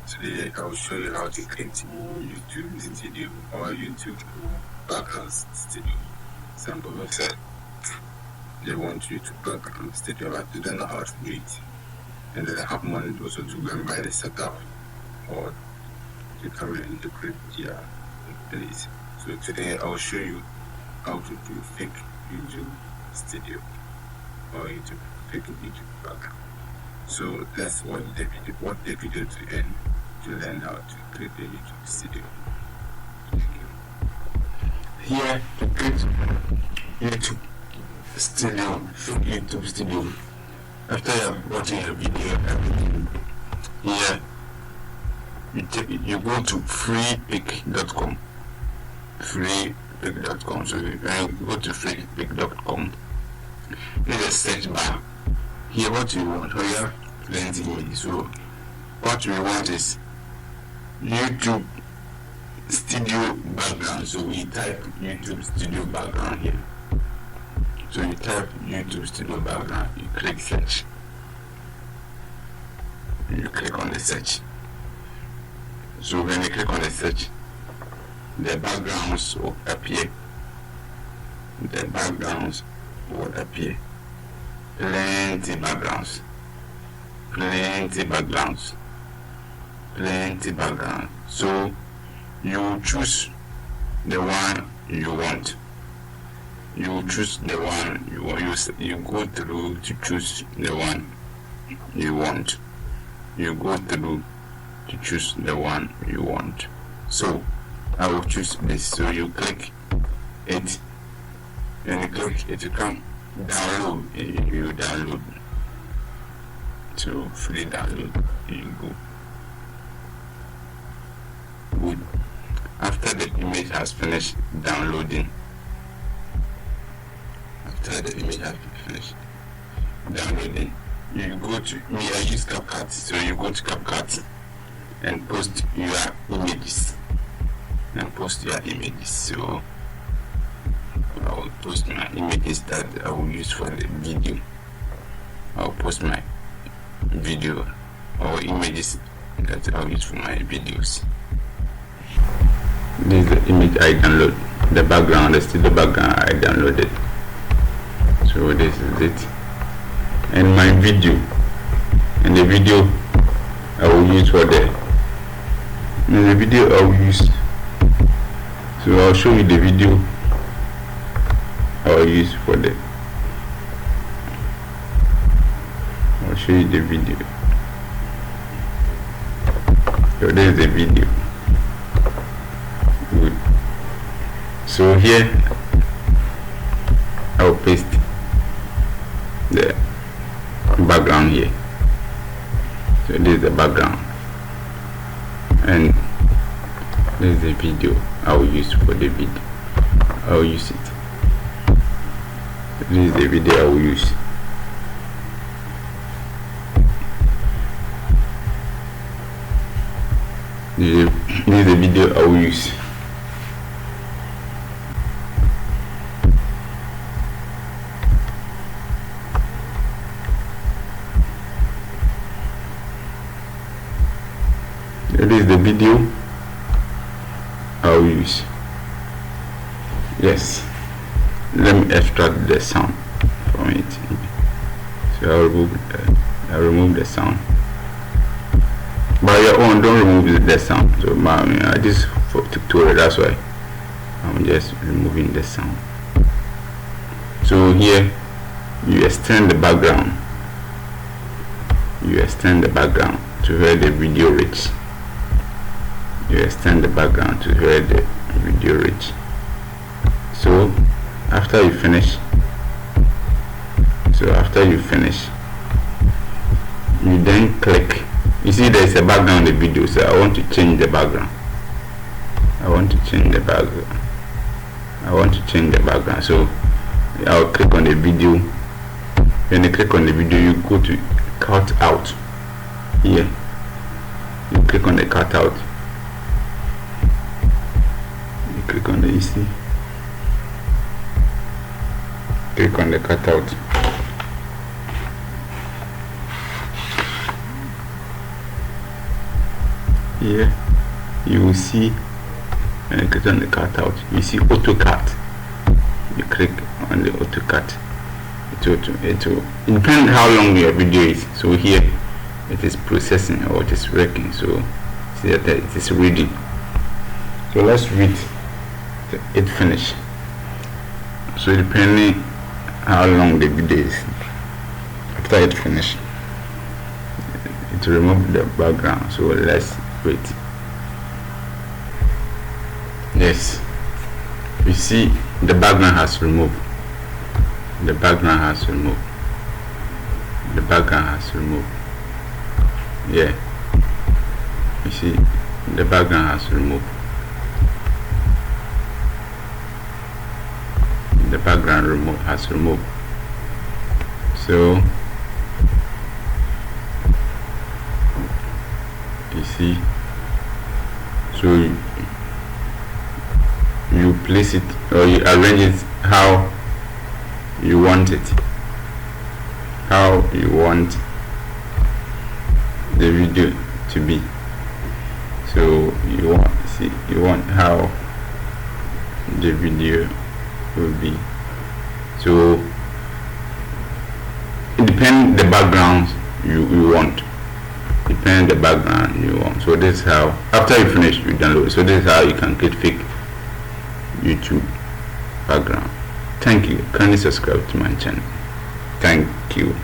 Today I will show you how to create YouTube studio or YouTube background studio. Some people said they want you to background studio, but they don't know how to do it. And they have money also to go and buy the setup or the camera and to create their place. So today I will show you how to do fake YouTube studio or fake YouTube background. So let's watch the video to end to learn how to create a YouTube studio. Here to create YouTube studio. After you have watching a video, everything here you go to freepic.com. Freepic.com. So you can go to freepic.com. There's a search bar. Here what you want, we have plenty images. So what we want is YouTube studio background. So we type YouTube studio background here. So you type YouTube studio background, you click search. You click on the search. So when you click on the search, the backgrounds will appear. The backgrounds will appear. Plenty backgrounds. So you choose the one you want. You choose the one you want. You go through to choose the one you want. You go through to choose the one you want. So I will choose this. So you click it. When you click it, you come download. You download. So free download. You go. Good. After the image has finished downloading. You go to I use CapCut. So you go to CapCut and post your images. So I will post my images that I will use for the video. I'll post my video or images that I'll use for my videos. This is the image I download. The background, the studio background I downloaded. So this is it. And my video. And the video I will use for the so I'll show you the video I'll use for the I'll show you the video. So there's the video. Good. So here I'll paste the background here. So this is the background and this is the video I will use for the video. I will use it. So this is the video I will use. This is the video I will use. This is the video I will use. Yes. Let me extract the sound from it. So I'll remove the sound. By your own, don't remove the sound. So I just for tutorial, that's why I'm just removing the sound. So here you extend the background. You extend the background to where the video reaches. You extend the background to where the video reach. So after you finish, you then click. You see there is a background in the video, so I want to change the background. So I'll click on the video. When you click on the video, you go to cut out. Here you click on the cut out. Click on the EC. Click on the cutout. here you will see, and click on the cutout, you see auto cut. You click on the auto cut, it will depend how long your video is. So here it is processing, or it is working, so see that it is reading. So let's read it finish. So depending how long the video is, after it finish, it will remove the background. So let's wait. Yes, you see the background has removed. The background has removed. The background has removed. Yeah, you see the background has removed. The background has removed. So you see, so you place it, or you arrange it how you want it, how you want the video to be. So you want how the video will be. So it depends the background you want. Depend the background you want. So this is how, after you finish, you download. So this is how you can create fake YouTube background. Thank you. Kindly subscribe to my channel. Thank you.